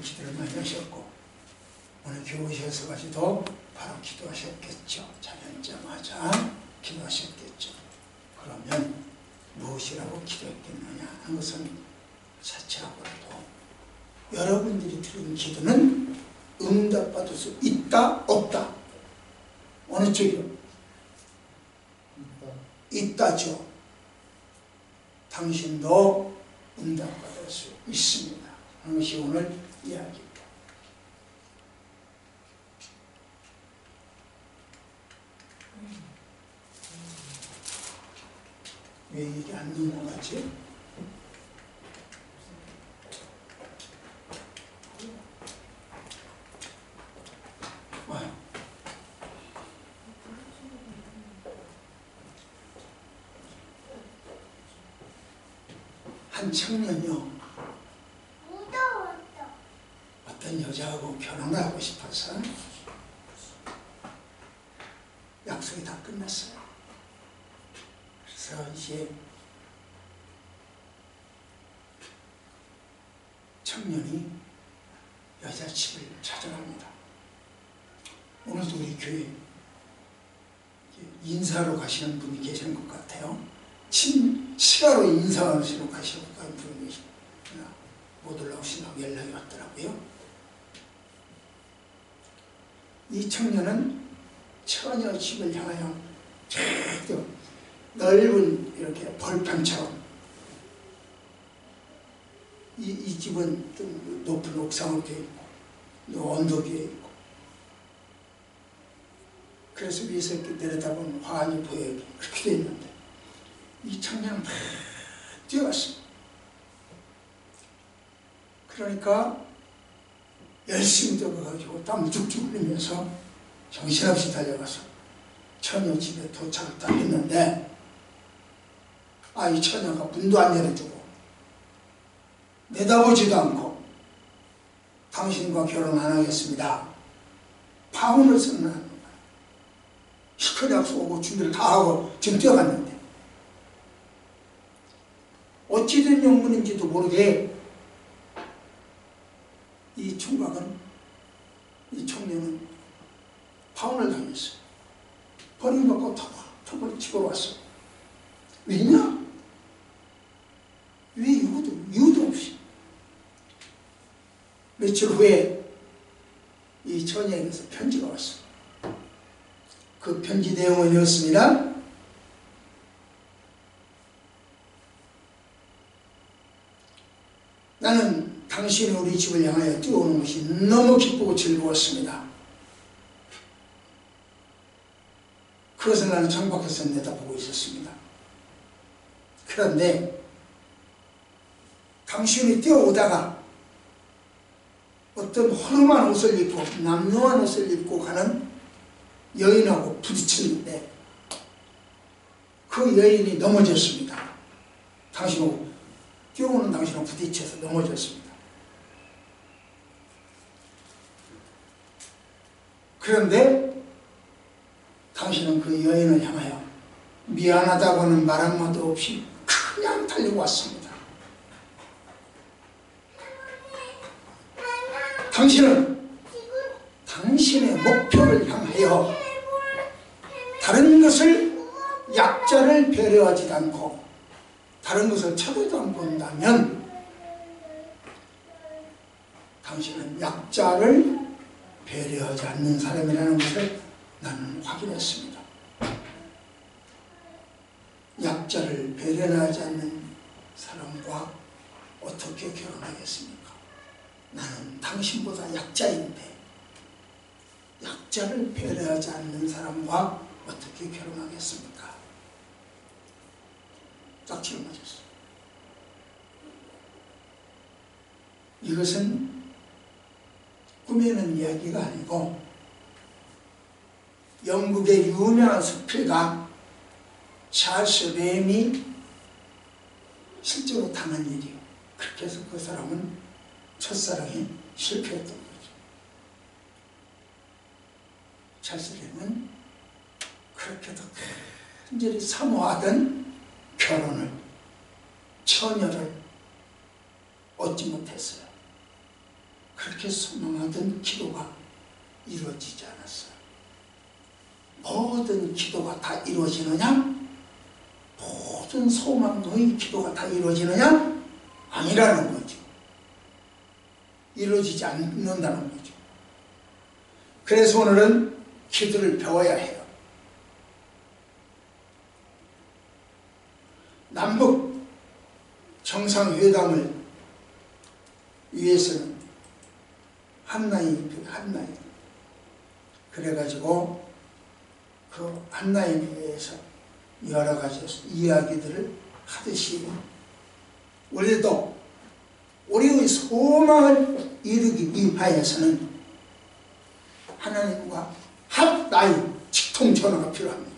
기도를 많이 하셨고 오늘 교우셔서 가지고 바로 기도하셨겠죠. 잘 앉자마자 기도하셨겠죠. 그러면 무엇이라고 기도했겠느냐 하는 것은 자체하고라도 여러분들이 드린 기도는 응답받을 수 있다 없다? 어느 쪽이요? 있다죠. 당신도 응답받을 수 있습니다 하는 것이 오늘 이야기입니다. 왜 이게 안 넘어가지? 한 청년이요 어떤 여자하고 결혼을 하고 싶어서 약속이 다 끝났어요. 그래서 이제 청년이 여자 집을 찾아갑니다. 오늘도 우리 교회 인사로 가시는 분이 계시는 것 같아요. 시가로 인사하시러 가시는 분이 계시구나. 못 올라오신다고 연락이 왔더라고요. 이 청년은 처녀 집을 향하여 넓은 이렇게 벌판처럼 이 집은 좀 높은 옥상으로 되어 있고 언덕 위에 있고 그래서 위에서 이렇게 내려다보면 화환이 보여요. 그렇게 되어 있는데 이 청년은 막 뛰어갔습니다. 그러니까 열심히 뛰어가지고 땀 쭉쭉 흘리면서 정신없이 달려가서 처녀 집에 도착을 딱 했는데 이 처녀가 문도 안 열어주고 내다보지도 않고 당신과 결혼 안 하겠습니다. 파혼을 선언하는 거예요. 시커리 약속 오고 준비를 다 하고 지금 뛰어갔는데 어찌된 영문인지도 모르게 이 총각은 이 청년은 파혼을 당했어요. 버림받고 턱을 집어 왔어요. 왜냐? 왜 이유도 없이. 며칠 후에 이 처녀에게서 편지가 왔어요. 그 편지 내용은 이렇습니다. 나는 당신이 우리 집을 향하여 뛰어오는 것이 너무 기쁘고 즐거웠습니다. 그것을 나는 창밖에서 내다보고 있었습니다. 그런데 당신이 뛰어오다가 어떤 허름한 옷을 입고 남루한 옷을 입고 가는 여인하고 부딪혔는데 그 여인이 넘어졌습니다. 당신하고 뛰어오는 당신하고 부딪혀서 넘어졌습니다. 그런데 당신은 그 여인을 향하여 미안하다고는 말 한마디도 없이 그냥 달리고 왔습니다. 당신은 당신의 목표를 향하여 다른 것을 약자를 배려하지 않고 다른 것을 쳐다도 안 본다면 당신은 약자를 배려하지 않는 사람이라는 것을 나는 확인했습니다. 약자를 배려하지 않는 사람과 어떻게 결혼하겠습니까? 나는 당신보다 약자인데 약자를 배려하지 않는 사람과 어떻게 결혼하겠습니까? 딱지를 맞았어요. 이것은 꾸미는 이야기가 아니고 영국의 유명한 수필가 찰스 램이 실제로 당한 일이에요. 그렇게 해서 그 사람은 첫사랑이 실패했던 거죠. 찰스 램은 그렇게도 간절히 사모하던 결혼을, 처녀를 얻지 못했어요. 그렇게 소망하던 기도가 이루어지지 않았어요. 모든 기도가 다 이루어지느냐? 모든 소망의 기도가 다 이루어지느냐? 아니라는 거죠. 이루어지지 않는다는 거죠. 그래서 오늘은 기도를 배워야 해요. 남북 정상회담을 위해서는 한라인이 필요해요. 한라인. 그래가지고 그 한라인에 의해서 여러 가지 이야기들을 하듯이 우리도 우리의 소망을 이루기 위하여서는 하나님과 한라인 직통전화가 필요합니다.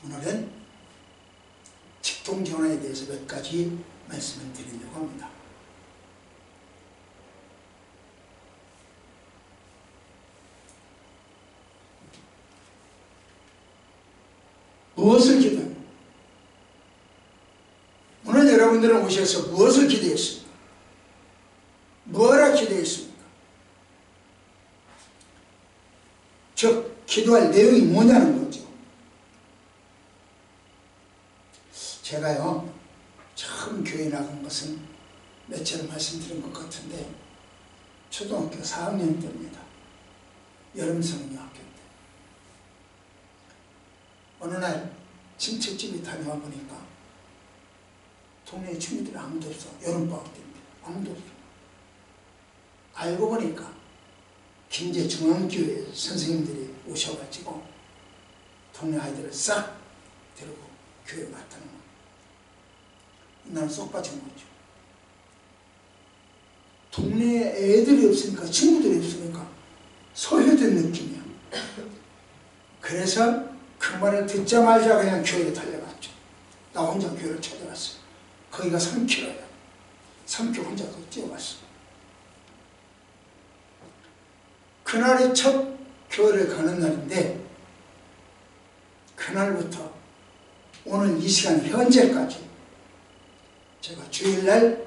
오늘은 직통전화에 대해서 몇 가지 말씀을 드리려고 합니다. 무엇을 기도해요? 오늘 여러분들은 오셔서 무엇을 기도했습니까? 뭐라 기도했습니까? 즉 기도할 내용이 뭐냐는 거죠. 제가요 처음 교회 나간 것은 며칠 말씀드린 것 같은데 초등학교 4학년 때입니다. 여름성경학교 때 어느 날 친척집에 다녀와 보니까 동네에 친구들이 아무도 없어. 여름방학 때입니다. 아무도 없어. 알고 보니까 김제중앙교회 선생님들이 오셔가지고 동네 아이들을 싹 데리고 교회 갔다는 거예요. 나는 쏙 빠진 거죠. 동네에 애들이 없으니까, 친구들이 없으니까 소외된 느낌이야. 그래서 그 말을 듣자마자 그냥 교회에 달려갔죠. 나 혼자 교회를 찾아갔어요. 거기가 3km야. 3km 혼자 그 뛰어갔어. 그날이 첫 교회를 가는 날인데 그날부터 오늘 이 시간 현재까지 제가 주일날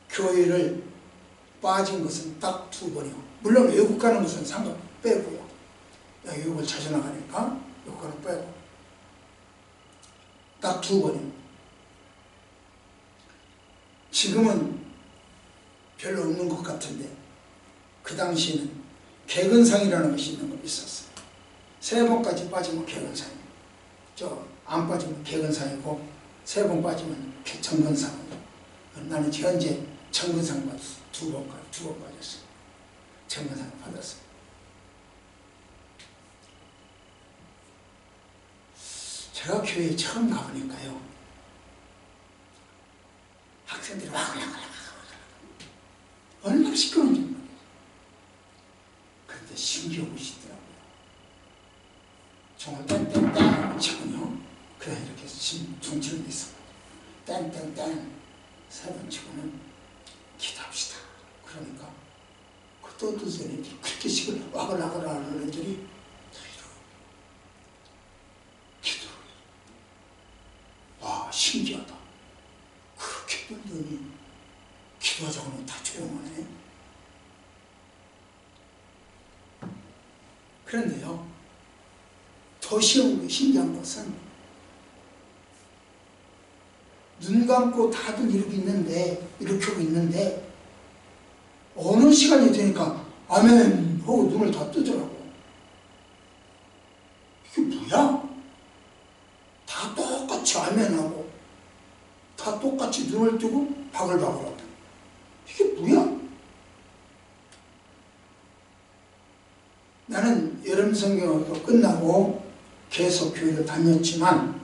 교회를 빠진 것은 딱 2번이요. 물론 외국 가는 것은 상관 빼고요. 외국을 자주 나가니까 외국 가는 빼고 딱 2번이요. 지금은 별로 없는 것 같은데 그 당시에는 개근상이라는 것이 있었어요. 3번까지 빠지면 개근상이에요. 안 빠지면 개근상이고 3번 빠지면 정근상이에요. 나는 현재 정근상 받았어요. 2번 빠졌어요. 정근상 받았어요. 제가 교회에 처음 가보니까요. 학생들이 얼마나 시끄러운지 모르겠어요. 그런데 신기하시더라고요. 종을 땡땡땡 치고요. 그냥 이렇게 중치는 데 있어요. 땡땡땡 3번 치고는 기도합시다. 그러니까 그 어떤 애들이 그렇게 시끄러 와글와글 하는 애들이 기도를 와 신기하다. 그렇게 들더니 기도하자고 하면 다 조용하네. 그런데요 더 신기한 것은 눈 감고 다들 이렇게 하고 있는데 어느 시간이 되니까 아멘 하고 눈을 다 뜨더라고요. 이게 뭐야? 다 똑같이 아멘하고 다 똑같이 눈을 뜨고 바글바글하고 이게 뭐야? 나는 여름 성경학교 끝나고 계속 교회를 다녔지만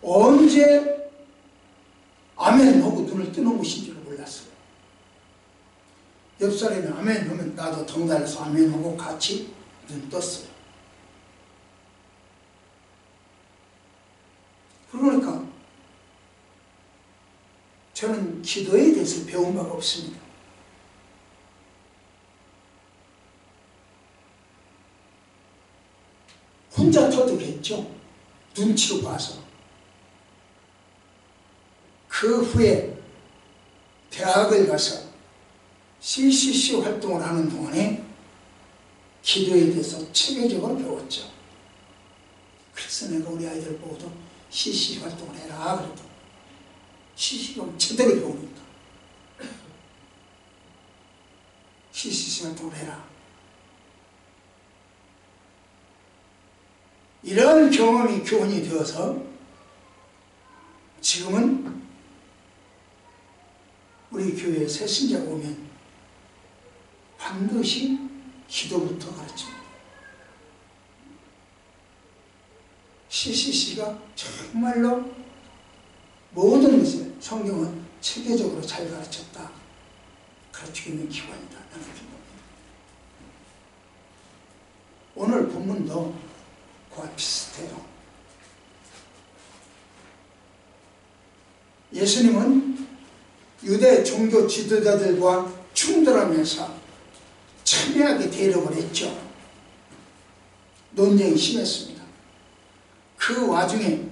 언제 아멘 하고 눈을 뜨는 것인지를 몰랐어요. 옆 사람이 아멘 하면 나도 덩달아서 아멘 하고 같이 눈 떴어요. 그러니까 저는 기도에 대해서 배운 바가 없습니다. 혼자 터득했죠. 눈치로 봐서. 그 후에 대학을 가서 CCC 활동을 하는 동안에 기도에 대해서 체계적으로 배웠죠. 그래서 내가 우리 아이들 보고도 CCC 활동을 해라 그래도 CCC를 제대로 배우니까 CCC 활동을 해라. 이런 경험이 교훈이 되어서 지금은 우리 교회에 새 신자가 오면 반드시 기도부터 가르칩니다. CCC가 정말로 모든 것을 성경은 체계적으로 잘 가르쳤다. 가르치고 있는 기관이다. 나는 생각합니다. 오늘 본문도 그와 비슷해요. 예수님은 유대 종교 지도자들과 충돌하면서 첨예하게 대립을 했죠. 논쟁이 심했습니다. 그 와중에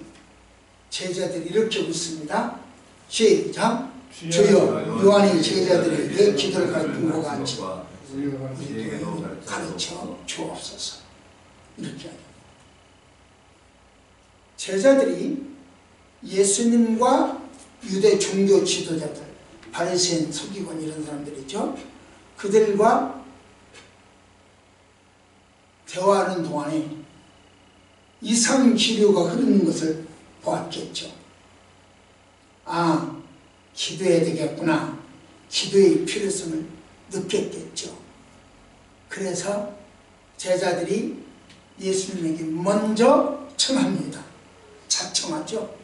제자들이 이렇게 묻습니다. 시작. 주여, 요한이 제자들에게 기도를 가르친 것 같이 우리에게도 가르쳐 주옵소서. 이렇게 하죠. 제자들이 예수님과 유대 종교 지도자들, 바리새인, 서기관 이런 사람들이죠. 그들과 대화하는 동안에 이상 기류가 흐르는 것을 보았겠죠. 아, 기도해야 되겠구나. 기도의 필요성을 느꼈겠죠. 그래서 제자들이 예수님에게 먼저 청합니다. 자청하죠.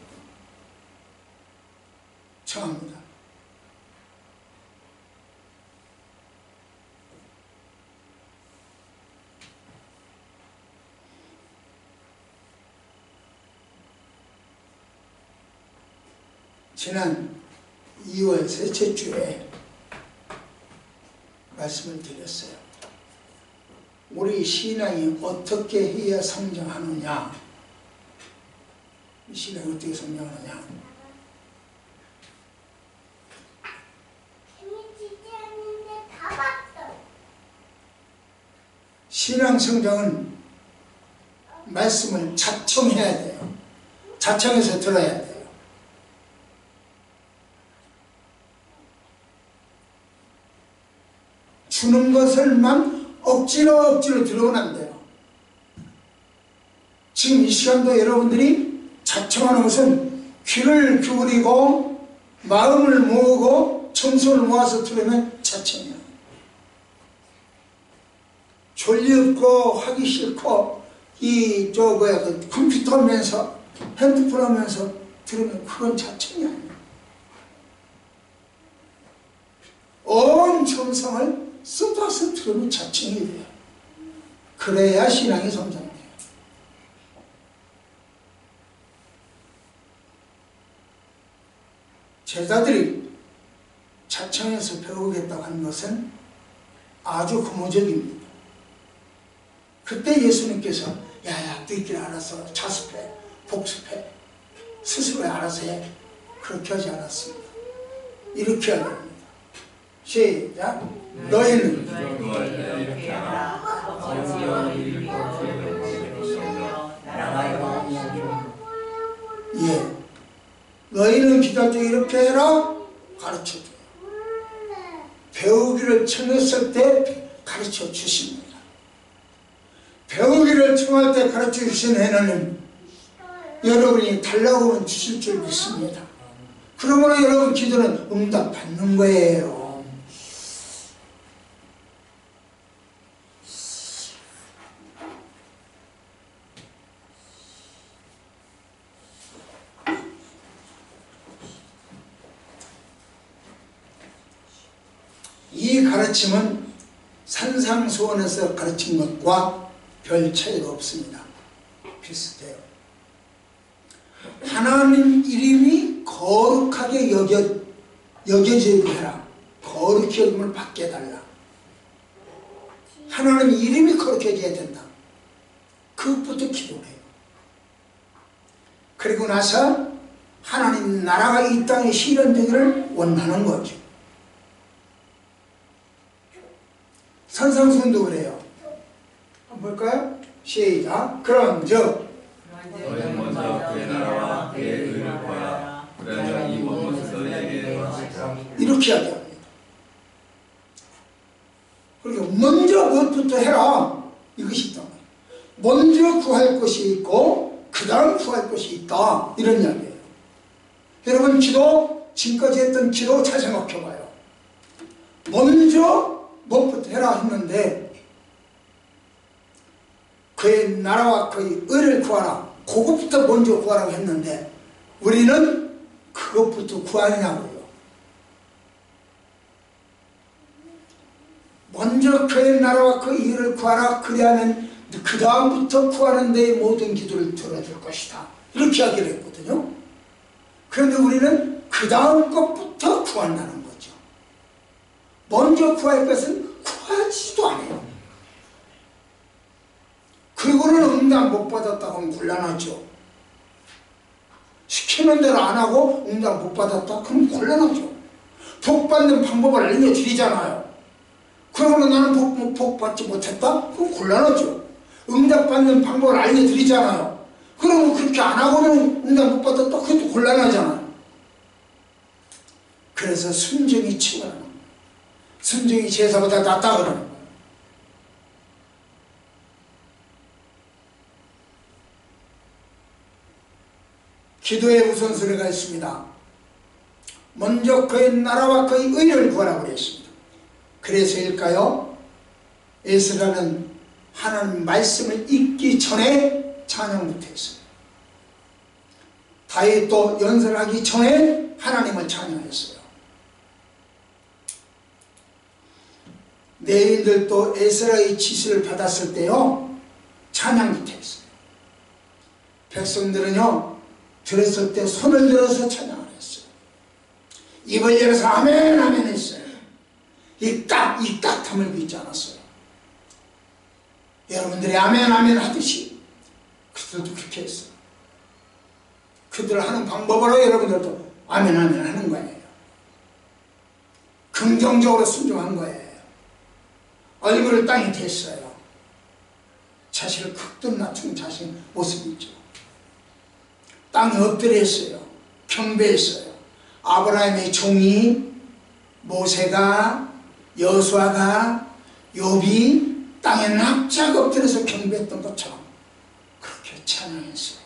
청합니다. 지난 2월 셋째 주에 말씀을 드렸어요. 우리 신앙이 어떻게 해야 성장하느냐? 이 신앙이 어떻게 성장하느냐? 신앙 성장은 말씀을 자청해야 돼요. 자청해서 들어야 돼요. 주는 것을만 억지로 들어오면 안 돼요. 지금 이 시간도 여러분들이 자청하는 것은 귀를 기울이고 마음을 모으고 청소를 모아서 들으면 자청이에요. 졸립고 하기 싫고 그 컴퓨터 하면서 핸드폰 하면서 들으면 그건 자청이 아니에요. 온 정성을 쏟아서 들으면 자청이 돼요. 그래야 신앙이 성장돼요. 제자들이 자청해서 배우겠다고 하는 것은 아주 고무적입니다. 그때 예수님께서 야야 너희끼리 알아서 자습해, 복습해, 스스로 알아서 해. 그렇게 하지 않았습니다. 이렇게 해야 됩니다. 시작. 너희는 너희는 기도할 때 이렇게 해라 가르쳐줘요. 배우기를 청했을 때 가르쳐 주십니다. 배우기를 청할 때 가르쳐 주신 하나님, 여러분이 달라고 하면 주실 줄 믿습니다. 그러므로 여러분 기도는 응답 받는 거예요. 이 가르침은 산상수원에서 가르친 것과 별 차이가 없습니다. 비슷해요. 하나님 이름이 거룩하게 여겨지게 해라. 거룩히 여김을 받게 해달라. 하나님 이름이 거룩해져야 된다. 그것부터 기도를 해요. 그리고 나서 하나님 나라가 이 땅에 실현되기를 원하는 거죠. 산상수훈도 그래요. 한번 볼까요? 시작. 그런즉 너희는 먼저 그의 나라와 그의 의를 구하라. 그러면 이 모든 것을 너희에게 더하시리라. 이렇게 이야기합니다. 그러니까 먼저 무엇부터 해라, 이것이 있다. 먼저 구할 것이 있고 그 다음 구할 것이 있다, 이런 이야기예요. 여러분, 기도, 지금까지 했던 기도 잘 생각해봐요. 먼저 무엇부터 해라 했는데 그의 나라와 그의 의를 구하라, 그것부터 먼저 구하라고 했는데 우리는 그것부터 구하느냐고요. 먼저 그의 나라와 그의 의를 구하라, 그래야면 그 다음부터 구하는 데에 모든 기도를 들어줄 것이다, 이렇게 이야기를 했거든요. 그런데 우리는 그 다음 것부터 구한다는 거죠. 먼저 구할 것은 구하지도 않아요. 그리고는 응답 못 받았다고 하면 곤란하죠. 시키는 대로 안 하고 응답 못 받았다? 그럼 곤란하죠. 복 받는 방법을 알려드리잖아요. 그러고는 나는 복 받지 못했다? 그럼 곤란하죠. 응답 받는 방법을 알려드리잖아요. 그러면 그렇게 안 하고는 응답 못 받았다? 그것도 곤란하잖아요. 그래서 순종이 치고라는 거예요. 순종이 제사보다 낫다 그러는 거예요. 기도의 우선순위가 있습니다. 먼저 그의 나라와 그의 의를 구하라고 그랬습니다. 그래서일까요? 에스라는 하나님 말씀을 읽기 전에 찬양부터 했어요. 다윗도 연설하기 전에 하나님을 찬양했어요. 레위인들도 에스라의 지시를 받았을 때요, 찬양부터 했어요. 백성들은요, 들었을 때 손을 들어서 찬양을 했어요. 입을 열어서 아멘 아멘 했어요. 이 딱 다물고 있지 않았어요. 여러분들이 아멘 아멘 하듯이 그들도 그렇게 했어요. 그들 하는 방법으로 여러분들도 아멘 아멘 하는 거예요. 긍정적으로 순종한 거예요. 얼굴을 땅에 댔어요. 자신을 극도로 낮춘 자신 모습이 있죠. 땅에 엎드렸어요. 경배했어요. 아브라함의 종이, 모세가, 여수아가, 욥이 땅에 납작 엎드려서 경배했던 것처럼 그렇게 찬양했어요.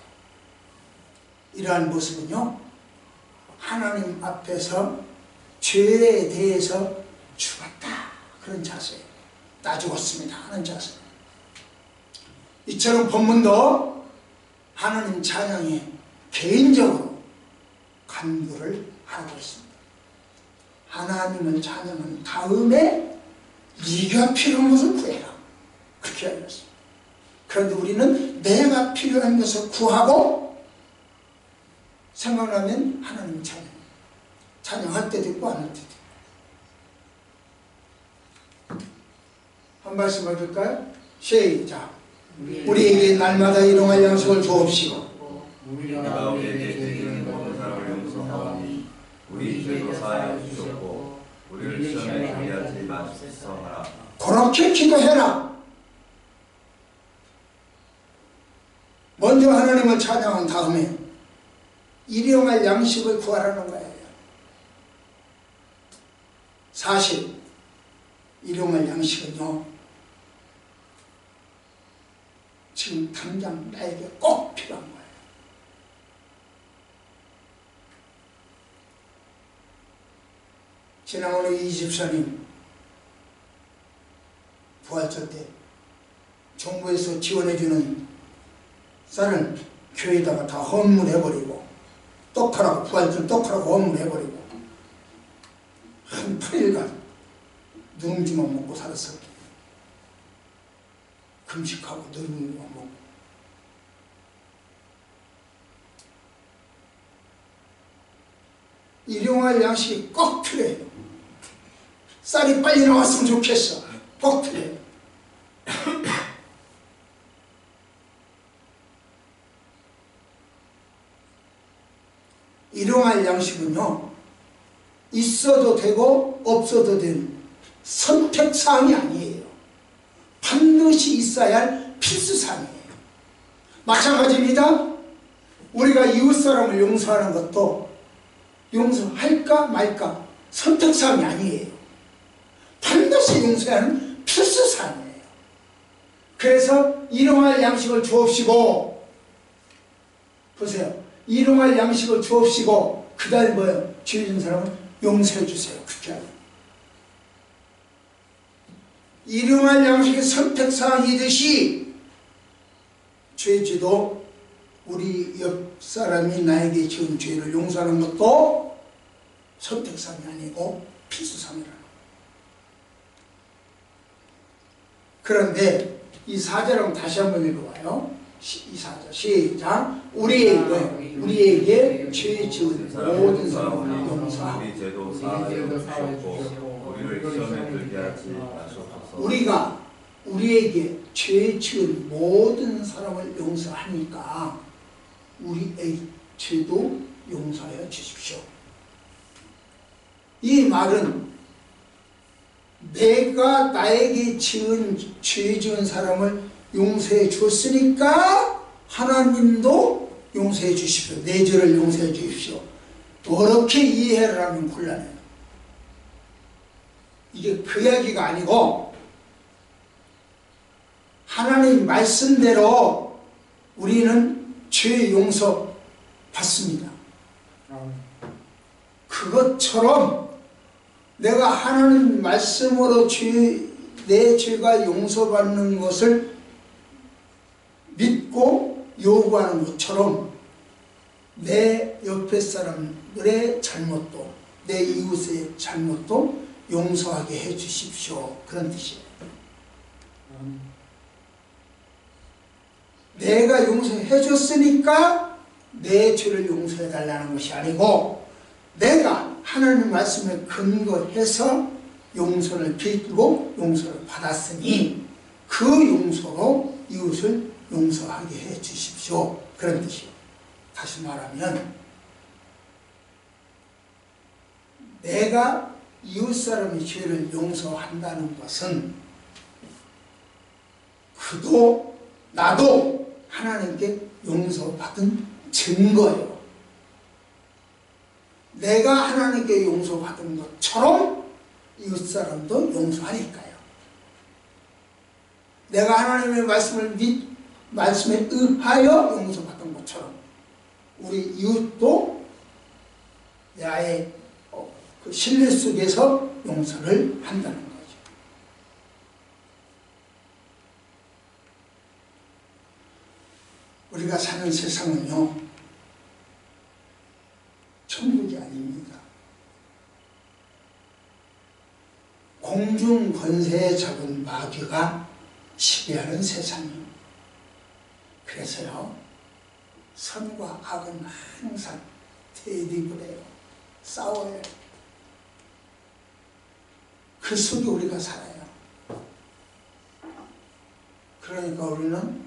이러한 모습은요, 하나님 앞에서 죄에 대해서 죽었다, 그런 자세예요. 나 죽었습니다 하는 자세. 이처럼 본문도 하나님 찬양에 개인적으로 간구를 하고 있습니다. 하나님을 찬양한 다음에 네가 필요한 것을 구해라, 그렇게 알렸어요. 그런데 우리는 내가 필요한 것을 구하고 생각나면 하나님 찬양할 때도 있고 안 할 때도 있고. 한 말씀 해줄까요? 시작. 우리에게 날마다 일용할 양식을 주옵시고 우리가 우리에게 죄지은 모든 사람을 용서하오니 우리 죄도 사하여 주시옵고 우리를 시험에 들게 하지 마소서 하라. 그렇게 기도해라. 먼저 하나님을 찬양한 다음에 일용할 양식을 구하라는 거예요. 사실 일용할 양식은요, 지금 당장 나에게 꼭 필요한 거예요. 지난번에 이 집사님 부활절 때 정부에서 지원해주는 쌀을 교회에다가 다 헌물해버리고 떡하라고, 부활절 떡하라고 헌물해버리고 한 8일간 누룽지만 먹고 살았어요. 금식하고 누룽지만 먹고. 일용할 양식이 꼭 필요해요. 쌀이 빨리 나왔으면 좋겠어. 꼭 필요해요. 일용할 양식은요, 있어도 되고 없어도 되는 선택사항이 아니에요. 반드시 있어야 할 필수사항이에요. 마찬가지입니다. 우리가 이웃사람을 용서하는 것도 용서할까 말까 선택사항이 아니에요. 반드시 용서해야 하는 필수사항이에요. 그래서 일용할 양식을 주옵시고, 보세요. 일용할 양식을 주옵시고 그 다음에 뭐예요? 죄 지은 사람은 용서해 주세요. 그렇게 하요. 일용할 양식의 선택사항이듯이 죄지도 우리 옆 사람이 나에게 지은 죄를 용서하는 것도 선택사항이 아니고 필수사항이라는 거예요. 그런데 이 4절을 다시 한번 읽어봐요. 이 4절 시작. 우리에게 죄 지은 모든 사람을 용서하고 우리 죄도 사하여 주시옵고 우리를 시험에 들게 하지 마시옵소서. 우리가 우리에게 죄 지은 모든 사람을 용서하니까 우리의 죄도 용서하여 주십시오. 이 말은 내가 나에게 죄 지은 사람을 용서해 줬으니까 하나님도 용서해 주십시오. 내 죄를 용서해 주십시오. 그렇게 이해를 하면 곤란해요. 이게 그 이야기가 아니고 하나님 말씀대로 우리는 죄 용서 받습니다. 그것처럼 내가 하나님 말씀으로 내 죄가 용서받는 것을 믿고 요구하는 것처럼 내 옆에 사람들의 잘못도 내 이웃의 잘못도 용서하게 해 주십시오. 그런 뜻이에요. 내가 용서해 줬으니까 내 죄를 용서해 달라는 것이 아니고 내가 하나님 말씀에 근거해서 용서를 빌고 용서를 받았으니 그 용서로 이웃을 용서하게 해 주십시오. 그런 뜻이에요. 다시 말하면 내가 이웃 사람의 죄를 용서한다는 것은 그도 나도 하나님께 용서받은 증거예요. 내가 하나님께 용서받은 것처럼 이웃 사람도 용서하니까요. 내가 하나님의 말씀에 의하여 용서받은 것처럼 우리 이웃도 나의 그 신뢰 속에서 용서를 한다는 거죠. 우리가 사는 세상은요, 천국이 아닙니다. 공중 권세에 잡은 마귀가 지배하는 세상이에요. 그래서요, 선과 악은 항상 대립을 해요. 싸워요. 그 속에 우리가 살아요. 그러니까 우리는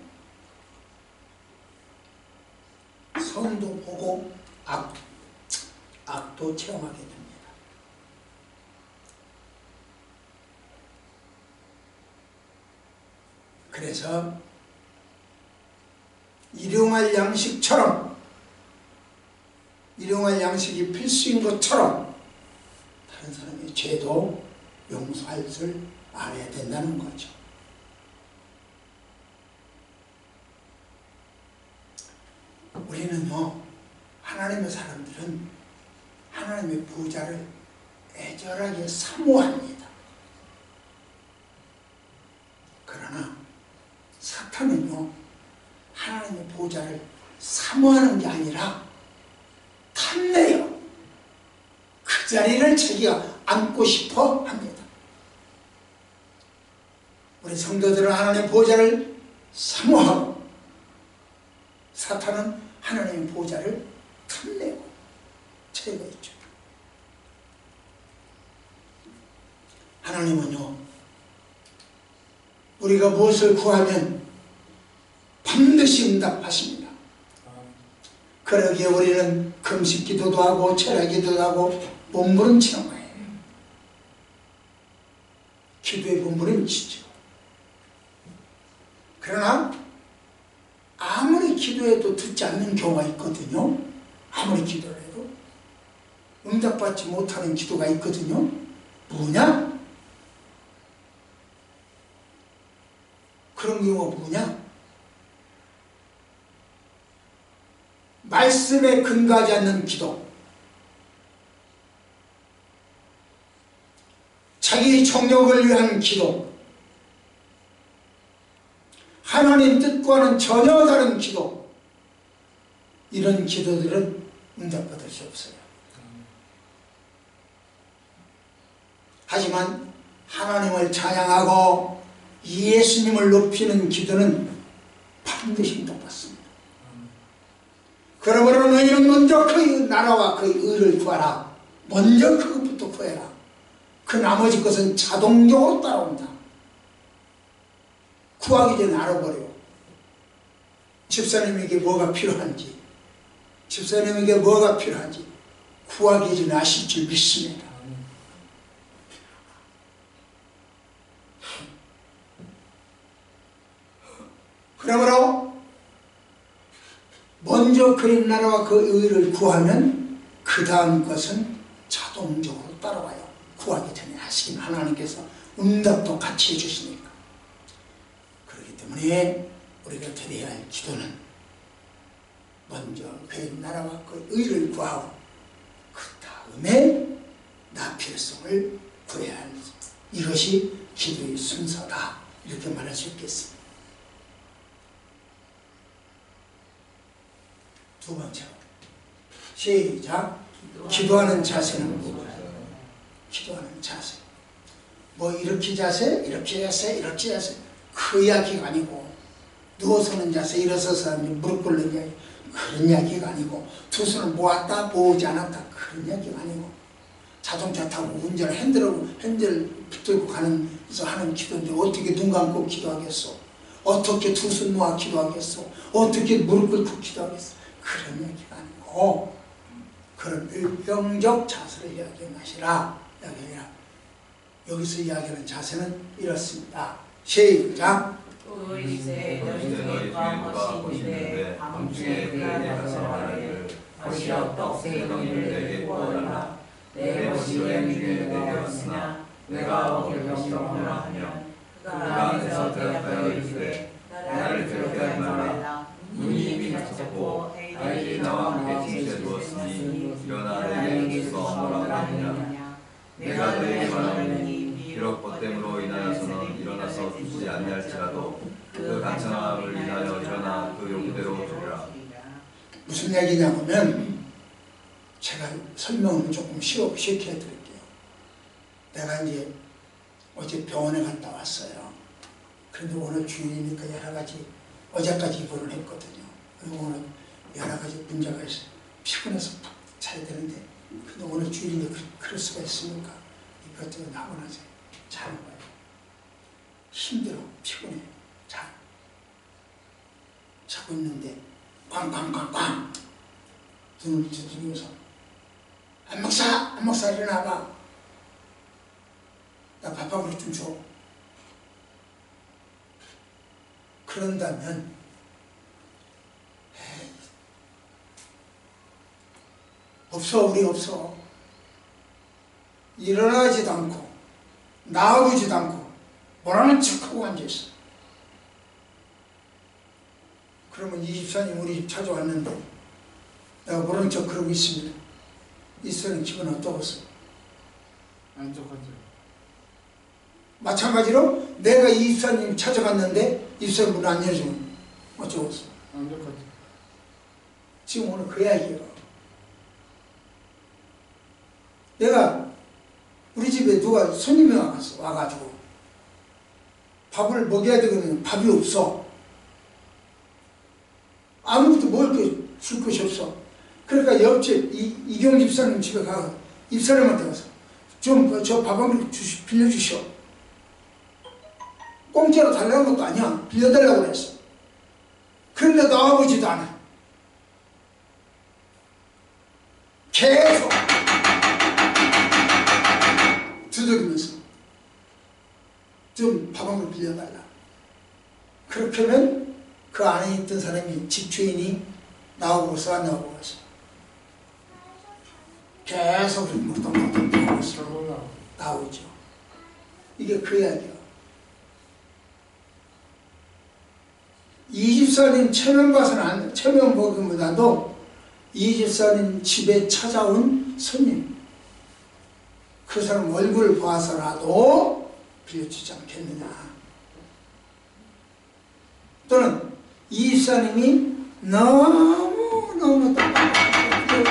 선도 보고 악도 체험하게 됩니다. 그래서 일용할 양식처럼 일용할 양식이 필수인 것처럼 다른 사람의 죄도 용서할 줄 알아야 된다는 거죠. 우리는요, 하나님의 사람들은 하나님의 보좌를 애절하게 사모합니다. 그러나 사탄은요, 하나님의 보좌를 사모하는 게 아니라 탐내요. 그 자리를 자기가 앉고 싶어 합니다. 우리 성도들은 하나님의 보좌를 사모하고 사탄은 하나님의 보좌를 탐내고 차이가 있죠. 하나님은요, 우리가 무엇을 구하면 반드시 응답하십니다. 그러기에 우리는 금식 기도도 하고 철야 기도도 하고 몸부림치는 거예요. 기도에 몸부림치죠. 그러나 아무리 기도해도 듣지 않는 경우가 있거든요. 아무리 기도를 해도 응답받지 못하는 기도가 있거든요. 뭐냐? 그런 경우가 뭐냐? 말씀에 근거하지 않는 기도, 자기 정욕을 위한 기도, 하나님 뜻과는 전혀 다른 기도, 이런 기도들은 응답받을 수 없어요. 하지만 하나님을 찬양하고 예수님을 높이는 기도는 반드시 응답받습니다. 그러므로 너희는 먼저 그의 나라와 그의 의를 구하라. 먼저 그것부터 구해라. 그 나머지 것은 자동적으로 따라온다. 구하기 전에 알아버려. 집사님에게 뭐가 필요한지, 집사님에게 뭐가 필요한지 구하기 전에 아실 줄 믿습니다. 그러므로 먼저 그의 나라와 그 의를 구하면 그 다음 것은 자동적으로 따라와요. 구하기 전에 하시긴 하나님께서 응답도 같이 해주시니까. 그렇기 때문에 우리가 드려야 할 기도는 먼저 그의 나라와 그 의를 구하고 그 다음에 나 필성을 구해야 할, 이것이 기도의 순서다, 이렇게 말할 수 있겠습니다. 두 번째로 시작. 기도하는 자세는 뭐예요? 기도하는 자세, 뭐 이렇게 자세, 이렇게 자세, 이렇게 자세, 그 이야기가 아니고, 누워서는 자세, 일어서서 무릎 꿇는 이야기, 그런 이야기가 아니고, 두 손을 모았다 모으지 않았다, 그런 이야기가 아니고, 자동차 타고 운전을 핸들 붙들고 가면서 하는 기도인데 어떻게 눈 감고 기도하겠어? 어떻게 두 손 모아 기도하겠어? 어떻게 무릎 꿇고 기도하겠어? 그런 얘기가 아니고, 그런 일병적 자세를 이야기하는 것이라, 여기서 이야기하는 자세는 이렇습니다. 시작. 이제 너희 주인과 보시는데 밤중에 그에게 가서 말하기를 어시어 떡 세 덩이를 내게 구하라. 내 것이 여행 중에 내게 왔으나 내가 먹을 것이 없노라 하면 그가 안에서 대답하여 이르되 나를 그렇게 하지 말라. 눈이 이미 닫혔고 아이들이 나와 함께 침실에 누웠으니 일어나 내게 줄 수 없노라 하느냐. 내가 너에게 말하노니 비록 벗됨으로 인하여서는 일어나서 주지 아니할지라도 그 간청함을 인하여 일어나 그 요구대로 주리라. 무슨 얘기냐면, 제가 설명을 조금 쉽게 해드릴게요. 내가 이제 어제 병원에 갔다 왔어요. 그런데 오늘 주일이니까 여러 가지, 어제까지 입원을 했거든요. 그리고 오늘 여러 가지 문제가 있어요. 피곤해서 푹 자야 되는데, 근데 오늘 주일인데 그럴 수가 있습니까? 이것저것 하고 나서 자는 거예요. 힘들어, 피곤해, 자고 있는데 꽝꽝꽝꽝 눈을 두드리면서 안 먹사 일어나봐. 나 밥 한 그릇 좀 줘. 그런다면 에이, 없어, 우리 없어. 일어나지도 않고 나아보지도 않고 뭐라는 척하고 앉아있어. 그러면 이 집사님 우리 집 찾아왔는데 내가 모르는 척 그러고 있습니다. 이 집사님 기분 어떠겠어요? 안 좋겠죠. 마찬가지로 내가 이 집사님 찾아갔는데 이 집사님 문 안 열어주면 어쩌겠어요? 안 좋겠죠. 지금 오늘 그 이야기예요. 내가 우리 집에 누가 손님이 와가지고 밥을 먹여야 되거든요. 밥이 없어. 아무것도 먹을 줄 것이 없어. 그러니까 옆집 이경 집사님 집에 가서 집사님한테 가서 좀 저 밥 한 그릇 빌려주시오. 공짜로 달라는 것도 아니야. 빌려달라고 그랬어. 그런데 나와보지도 않아. 방을 빌려달라. 그렇게 하면 그 안에 있던 사람이 집주인이 나오고서 안 나오고서 계속 묵덩묵덩 나오고서 나오죠. 이게 그 이야기야. 이 집사님 체면 봐서는 안 돼. 체면 보기보다도 이 집사님 집에 찾아온 손님, 그 사람 얼굴을 봐서라도 빌려주지 않겠느냐. 또는 이 집사님이 너무너무 딱딱하게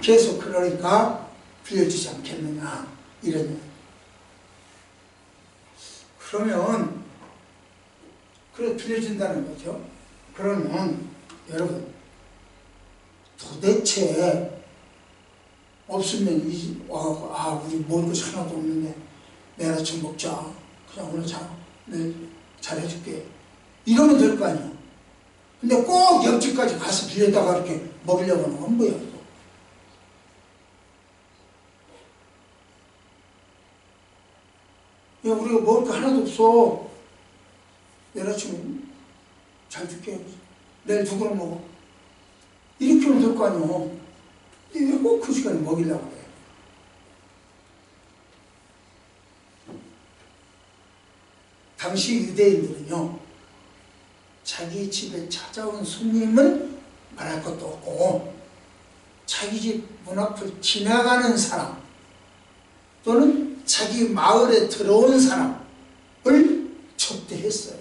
계속 그러니까 빌려주지 않겠느냐. 이런. 그러면 그래 빌려준다는 거죠. 그러면 여러분 도대체 없으면 우리 먹을 것이 하나도 없는데 내일 아침 먹자. 그냥 오늘 내일 잘해줄게. 이러면 될 거 아니야. 근데 꼭 옆집까지 가서 빌려다가 이렇게 먹이려고 하는 건 뭐야? 야, 우리가 먹을 거 하나도 없어. 내일 아침에 잘 줄게. 내일 두 그릇 먹어. 이렇게 하면 될 거 아니야. 왜 꼭 그 시간에 먹이려고 그래? 당시 유대인들은요, 자기 집에 찾아온 손님은 말할 것도 없고, 자기 집 문 앞을 지나가는 사람, 또는 자기 마을에 들어온 사람을 접대했어요.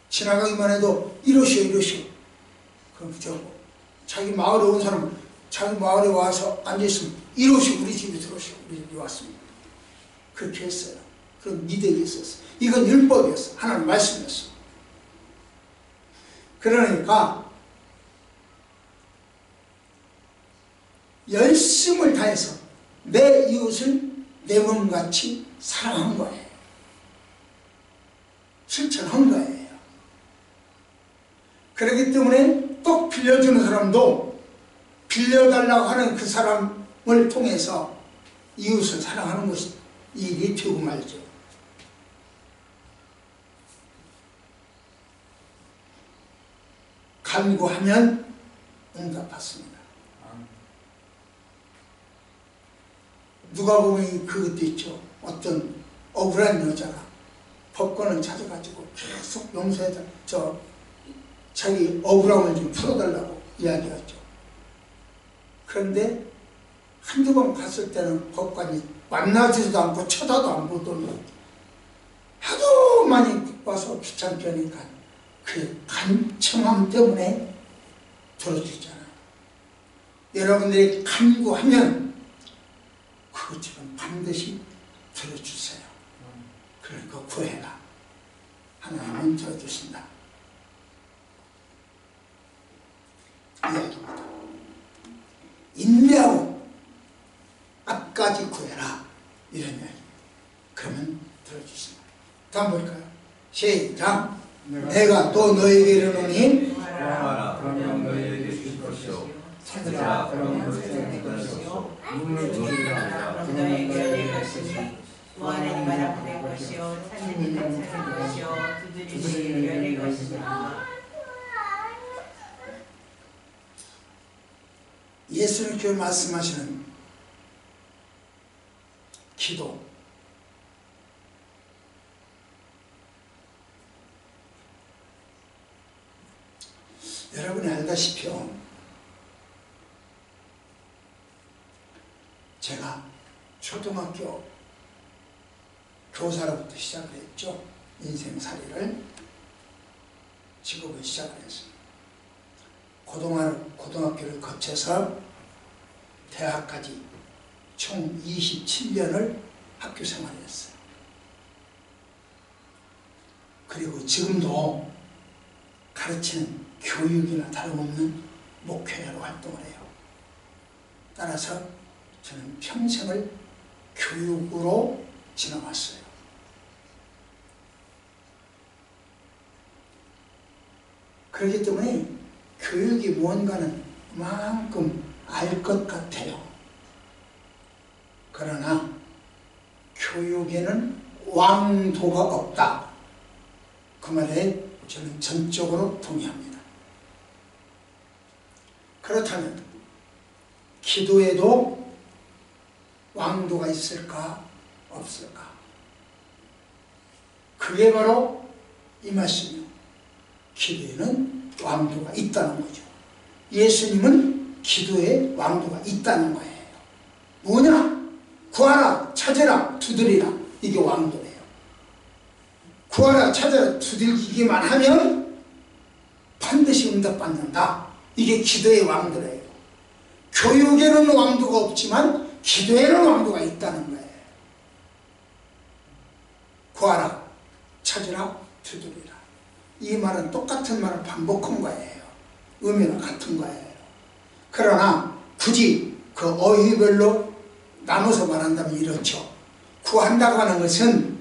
지나가기만 해도 이러시오. 그럼 자기 마을에 온 사람은 자기 마을에 와서 앉아있으면 이러시오. 우리 집에 들어오시오. 우리 집에 왔습니다. 그렇게 했어요. 그런 미덕이 있었어요. 이건 율법이었어. 하나님 말씀이었어. 그러니까 열심을 다해서 내 이웃을 내 몸같이 사랑한 거예요. 실천한 거예요. 그렇기 때문에 꼭 빌려주는 사람도 빌려달라고 하는 그 사람을 통해서 이웃을 사랑하는 것이 이 리트고 말이죠. 간구하면 응답받습니다. 누가 보면 그것도 있죠. 어떤 억울한 여자가 법관을 찾아가지고 계속 용서해달라, 자기 억울함을 좀 풀어달라고 이야기하죠. 그런데 한두 번 갔을 때는 법관이 만나지도 않고 쳐다도 안 보더니 하도 많이 와서 귀찮게 하니까 그 간청함 때문에 들어주잖아요. 여러분들이 간구하면 그 집은 반드시 들어주세요. 그러니까 구해라. 하나님은 들어주신다. 이야기입니다. 인내하고 앞까지 구해라. 이런 이야기. 그러면 들어주신다. 다음 볼까요? 시작. 내가 또 너에게 이르노니 구하라 그러면 너희에게 주실 것이요 찾으라 그러면 너희에게 것이요 문을 두드리라 그러면 너희에게 열릴 것이니 구하는 이마다 받을 것이요 찾는 이는 찾을 것이요 두드리는 열릴 것이니라. 예수님께서 말씀하시는 기도, 여러분이 알다시피요, 제가 초등학교 교사로부터 시작을 했죠. 인생살이를, 직업을 시작을 했습니다. 고등학교를 거쳐서 대학까지 총 27년을 학교 생활을 했어요. 그리고 지금도 가르치는 교육이나 다름없는 목회자로 활동을 해요. 따라서 저는 평생을 교육으로 지나왔어요. 그렇기 때문에 교육이 뭔가는 그만큼 알 것 같아요. 그러나 교육에는 왕도가 없다. 그 말에 저는 전적으로 동의합니다. 그렇다면 기도에도 왕도가 있을까 없을까? 그게 바로 이 말씀이요. 기도에는 왕도가 있다는 거죠. 예수님은 기도에 왕도가 있다는 거예요. 뭐냐? 구하라, 찾으라, 두드리라. 이게 왕도예요. 구하라, 찾아라, 두들기기만 하면 반드시 응답받는다. 이게 기도의 왕도예요. 교육에는 왕도가 없지만 기도에는 왕도가 있다는 거예요. 구하라, 찾으라, 두드리라. 이 말은 똑같은 말을 반복한 거예요. 의미는 같은 거예요. 그러나 굳이 그 어휘별로 나눠서 말한다면 이렇죠. 구한다고 하는 것은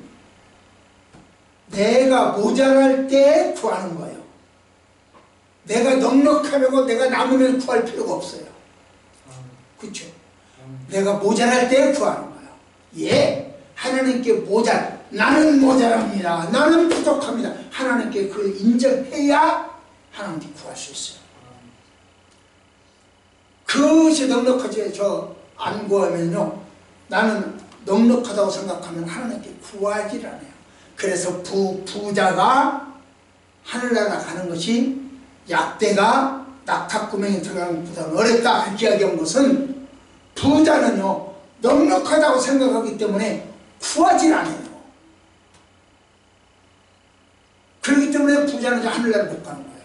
내가 모자랄 때 구하는 거예요. 내가 넉넉하고 내가 남으면 구할 필요가 없어요. 그렇죠? 내가 모자랄 때 구하는 거예요. 예, 하나님께 나는 모자랍니다. 나는 부족합니다. 하나님께 그걸 인정해야 하나님께 구할 수 있어요. 그것이 넉넉하지 안 구하면요, 나는 넉넉하다고 생각하면 하나님께 구하지 않아요. 그래서 부자가 하늘나라 가는 것이 약대가 낙타구멍에 들어가는 것보다 어렵다 이렇게 이야기한 것은 부자는요 넉넉하다고 생각하기 때문에 구하지 않아요. 그렇기 때문에 부자는 하늘나라 못 가는 거예요.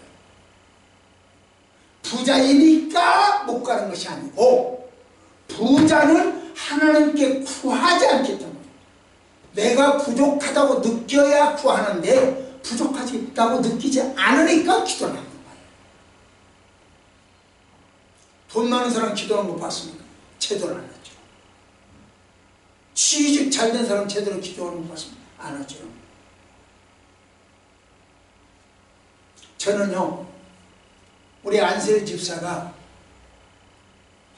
부자이니까 못 가는 것이 아니고 부자는 하나님께 구하지 않기 때문에 내가 부족하다고 느껴야 구하는데 부족하다고 느끼지 않으니까 기도를 하는 거예요. 돈 많은 사람 기도하는 거 봤습니까? 제대로 안 하죠. 취직 잘 된 사람 제대로 기도하는 거 봤습니까? 안 하죠. 저는요 우리 안세일 집사가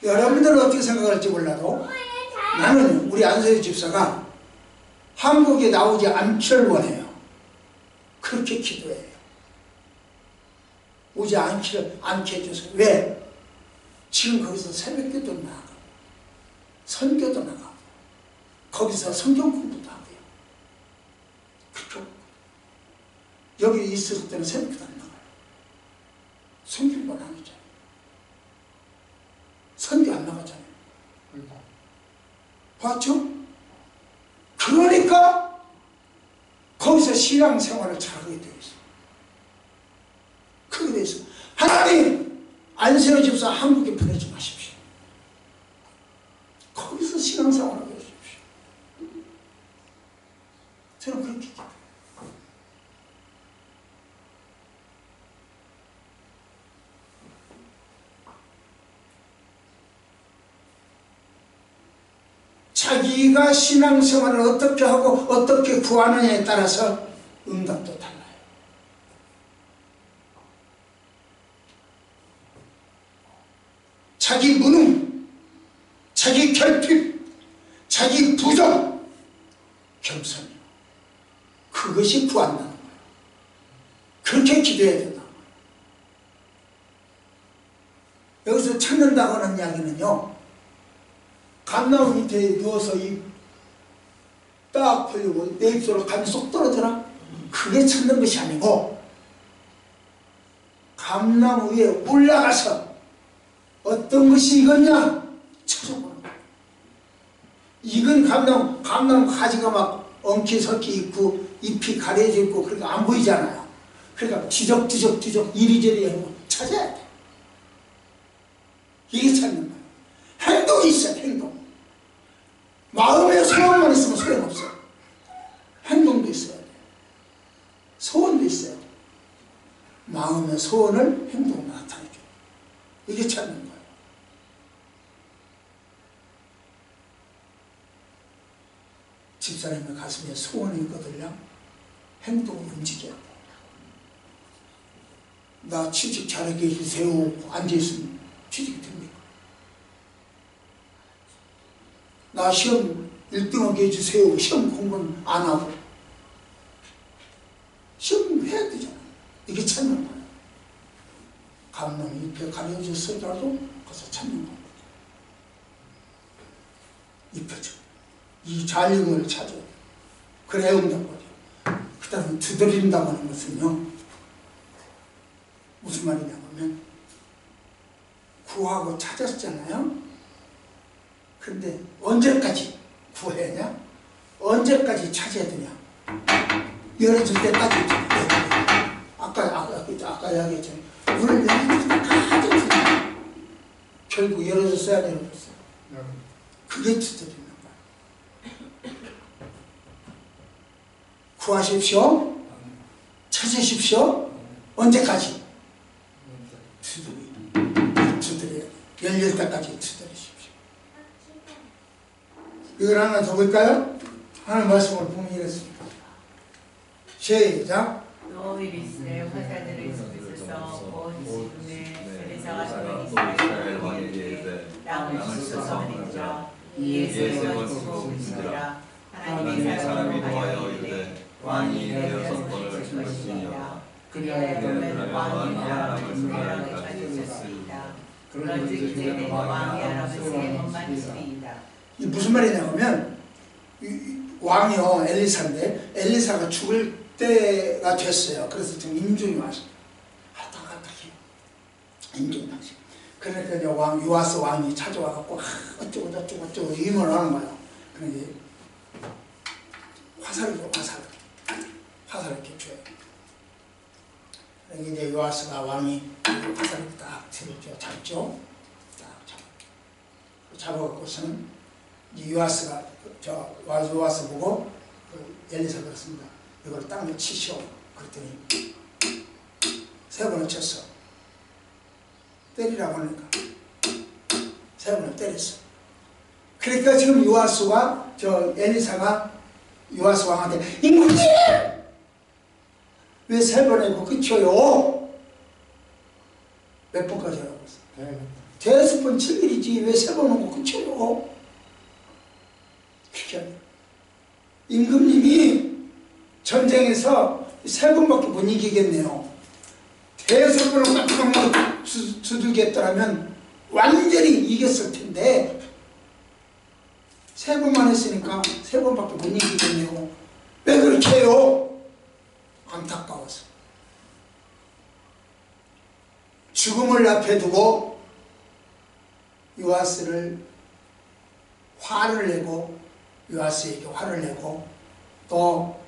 여러분들은 어떻게 생각할지 몰라도 나는 우리 안세일 집사가 한국에 나오지 않기를 원해요. 그렇게 기도해요. 오지 않게 해줘서. 왜? 지금 거기서 새벽기도 나가고 선교도 나가고 거기서 성경 공부도 하고요. 그렇죠? 여기 있을 때는 새벽기도 안 나가요. 성경만 안 하잖아요. 선교 안 나가잖아요. 봤죠? 그러니까 거기서 신앙생활을 잘하게 되어 있어요. 그게 되어 있어요. 하나님 안세호 집사 한국에 보내지 마십시오. 거기서 신앙생활을 하게 해주십시오. 저는 그렇게 기도해요. 자기가 신앙생활을 어떻게 하고 어떻게 구하느냐에 따라서 응답도 달라요. 자기 무능, 자기 결핍, 자기 부족, 겸손, 그것이 구한다는 거예요. 그렇게 기도해야 된다. 여기서 찾는다고 하는 이야기는요, 감나무 밑에 누워서 딱 벌리고 내 입술로 감이 쏙 떨어져라? 그게 찾는 것이 아니고 감나무 위에 올라가서 어떤 것이 익었냐 찾아보는 거예요. 익은 감나무 가지가 막 엉키설키 있고 잎이 가려져 있고 그러니까 안 보이잖아요. 그러니까 뒤적뒤적 이리저리 하고 찾아야 돼. 이게 찾는 거예요. 행동이 있어요. 행동. 마음에 소원만 있으면 소용없어요. 행동도 있어야 돼요. 소원도 있어야 돼요. 마음의 소원을 행동으로 나타내죠. 이게 찾는 거예요. 집사님의 가슴에 소원이 있거든요. 행동을 움직여야 돼요. 나 취직 잘하게 해주세요. 앉아있으면 취직이 됩니까? 나 시험 1등하게 해주세요. 시험 공부는 안 하고. 시험 해야 되잖아. 이게 찾는 거야. 감독이 입에 가려졌어도 가서 찾는 겁니다. 입혀져. 이 잔류를 찾아야 돼. 그래야 응답하죠. 그 다음에 두드린다고 하는 것은요, 무슨 말이냐면, 구하고 찾았잖아요. 근데 언제까지 구해야? 언제까지 찾아야 되냐? 열어줄 때까지. 아까 이야기했잖아요. 문을 열어줄 때까지 두드려. 결국 열어줬어야 안 열어줬어요. 그게 두드리는 거야. 구하십시오. 찾으십시오. 언제까지? 두드려요. 열릴 때까지 두드리십시오. 이걸 하나 더 볼까요? 하나님 말씀을 보면 이랬습니다. 시작. 또 이르시되 화살들을 쏘소서 곧 지금에 세례사가 저를 이스라엘 왕에게 이르되 땅을 씻소서 하니라. 이에 세례가 지고 그치니라. 하나님의 사람이 노하여 이르되 왕이 여섯 번을 것이니라. 그리하여 왕이 아람을 승리하게 찾으셨습니다. 그런즉 이제는 왕이 아람을 세 번만 치리이다. 이 무슨 말이냐면, 왕이요 엘리사인데 엘리사가 죽을 때가 됐어요. 그래서 지금 임종이 왔어요. 갔다 해요. 임종이 왔어요. 그러니까 이제 요아스 왕이 찾아와갖고 어쩌고 저쩌고 임을 하는 거예요. 그러니까 화살을 줘, 화살을 이렇게 줘요. 그러니까 이제 요아스가 왕이 화살을 딱 잡죠. 딱 잡아갖고서는 이 요아스가 요아스 보고 엘리사가 그랬습니다. 이걸 땅에 치시오. 그랬더니 3번을 쳤어. 때리라고 하니까 3번을 때렸어. 그러니까 지금 요아스와 엘리사가 요아스 왕한테 임금님! 왜 3번 하고 끝이요? 몇 번까지 하라고 했어? 대여섯 번 칠 일이지 왜 3번 하고 끝이요? 그렇게 하냐. 임금님이 전쟁에서 3번밖에 못 이기겠네요. 대여섯 번을 꽉꽉 두들겼더라면 완전히 이겼을 텐데 3번만 했으니까 3번밖에 못 이기겠네요. 왜 그렇게 해요? 안타까워서. 죽음을 앞에 두고 요아스를 화를 내고 요아스에게 화를 내고 또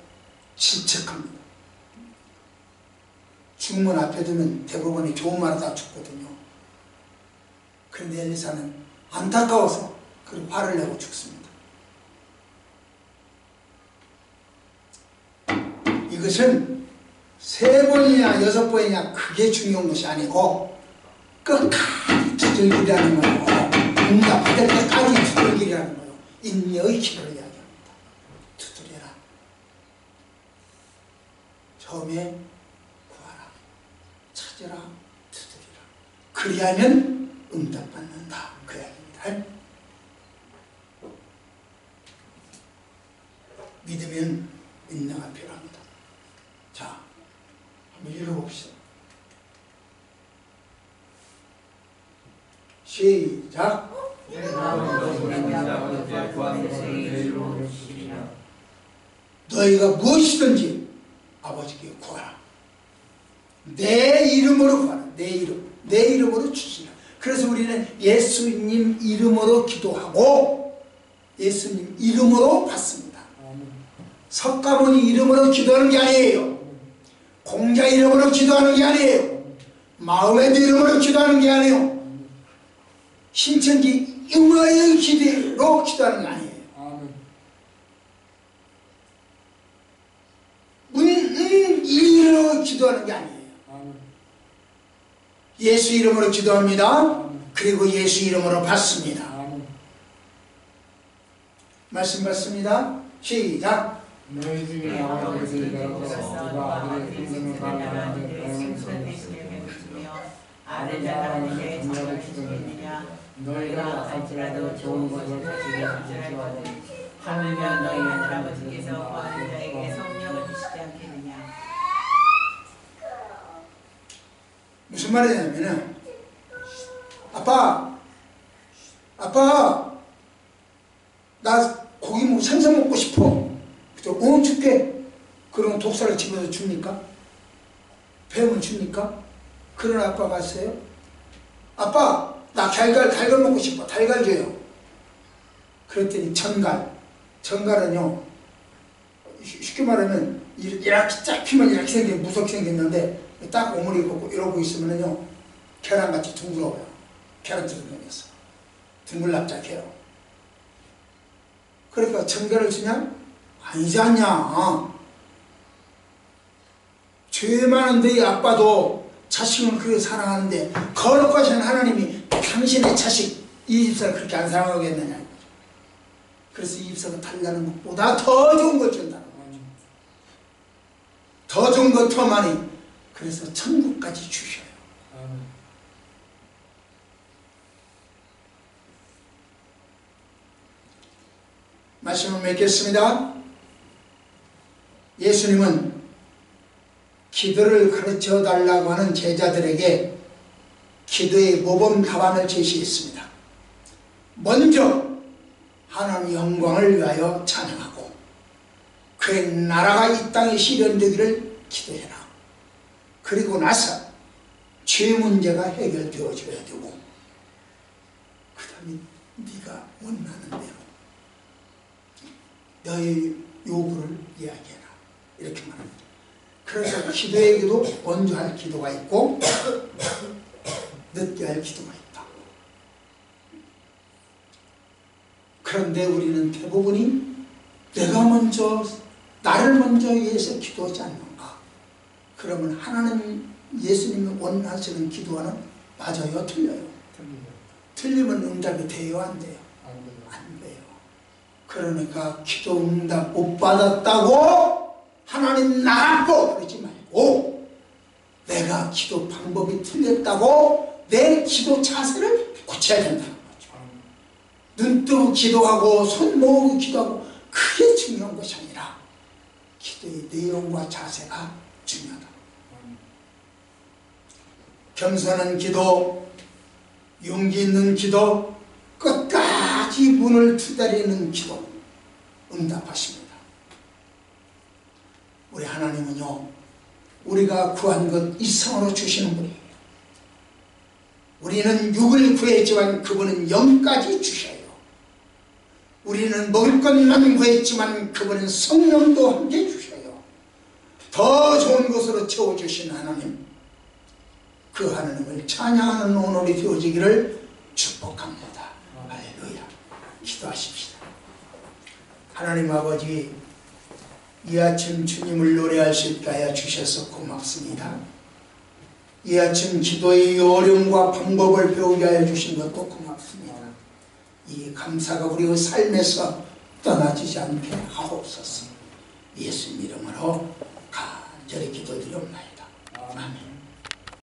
질책합니다. 죽음을 앞에 두면 대부분이 좋은 말 하다 죽거든요. 그런데 엘리사는 안타까워서 그 화를 내고 죽습니다. 이것은 3번이냐 6번이냐 그게 중요한 것이 아니고 끝까지 두들기라는 거예요. 응답받을 때까지 두들기라는 거예요. 인내의 길을 이야기합니다. 두드려라. 처음에 구하라. 찾으라. 두드리라. 그리하면 응답받는다. 그 이야기입니다. 믿으면 인내가 필요합니다. 자, 한번 읽어봅시다. 시작. 너희가 무엇이든지 아버지께 구하라. 내 이름으로 구하라. 내 이름으로 주시라. 그래서 우리는 예수님 이름으로 기도하고 예수님 이름으로 받습니다. 석가모니 이름으로 기도하는 게 아니에요. 공자 이름으로 기도하는 게 아니에요. 마음의 이름으로 기도하는 게 아니에요. 신천지 응화의 기대로 기도하는 게 아니에요. 이름으로 기도하는 게 아니에요. 예수 이름으로 기도합니다. 그리고 예수 이름으로 받습니다. 말씀 받습니다. 시작. 너희 중에 아버지께서 누가 아들의 생명을 바라는데 아들 자라는데 장을 주시느냐. 너희가 갈지라도 좋은 것을 주게 할지라도 하물며 너희 하늘아버지께서 구하는 자에게 성령을 주시지 않겠느냐. 무슨 말이냐면은 아빠 나 고기 먹고 생선 먹고 싶어. 줄게. 그러면 독사를 집어서 줍니까? 뱀을 줍니까? 그런 아빠가 있어요? 아빠 나 달걀 먹고 싶어. 달걀 줘요. 그랬더니 전갈은요 쉽게 말하면 이렇게 짧히면 이렇게 무섭게 생겼는데 딱 오므리 걷고 이러고 있으면요 계란같이 둥그러워요. 계란처럼 생겼어. 둥글납작해요. 그러니까 전갈을 주냐? 아니지 않냐. 죄 많은 너희 아빠도 자식을 그렇게 사랑하는데 거룩하신 하나님이 당신의 자식 이 집사를 그렇게 안 사랑하겠느냐. 그래서 이 집사가 달라는 것보다 더 좋은 걸 준다는 거죠. 더 좋은 것 더 많이. 그래서 천국까지 주셔요. 말씀을 맺겠습니다. 예수님은 기도를 가르쳐 달라고 하는 제자들에게 기도의 모범 답안을 제시했습니다. 먼저 하나님의 영광을 위하여 찬양하고 그의 나라가 이 땅에 실현되기를 기도해라. 그리고 나서 죄 문제가 해결되어져야 되고 그 다음에 네가 원하는 대로 너의 요구를 이야기해라. 이렇게 말합니다. 그래서 기도에게도 먼저 할 기도가 있고 늦게 할 기도가 있다. 그런데 우리는 대부분이 나를 먼저 위해서 기도하지 않는가. 그러면 하나님 예수님이 원하시는 기도와는 맞아요? 틀려요? 틀리면 응답이 돼요? 안 돼요? 안 돼요. 그러니까 기도 응답 못 받았다고 하나님 나갔고 그러지 말고 내가 기도 방법이 틀렸다고 내 기도 자세를 고쳐야 된다는 거죠. 눈 뜨고 기도하고 손 모으고 기도하고 그게 중요한 것이 아니라 기도의 내용과 자세가 중요하다. 겸손한 기도, 용기 있는 기도, 끝까지 문을 두드리는 기도 응답하십니다. 우리 하나님은요 우리가 구한 것 이상으로 주시는 분이에요. 우리는 육을 구했지만 그분은 영까지 주셔요. 우리는 먹을 것만 구했지만 그분은 성령도 함께 주셔요. 더 좋은 것으로 채워주신 하나님, 그 하나님을 찬양하는 오늘이 되어지기를 축복합니다. 할렐루야. 기도하십시다. 하나님 아버지, 이 아침 주님을 노래할 수 있게 하여 주셔서 고맙습니다. 이 아침 기도의 요령과 방법을 배우게 하여 주신 것도 고맙습니다. 이 감사가 우리의 삶에서 떠나지지 않게 하옵소서. 예수님 이름으로 간절히 기도드리옵나이다. 아멘.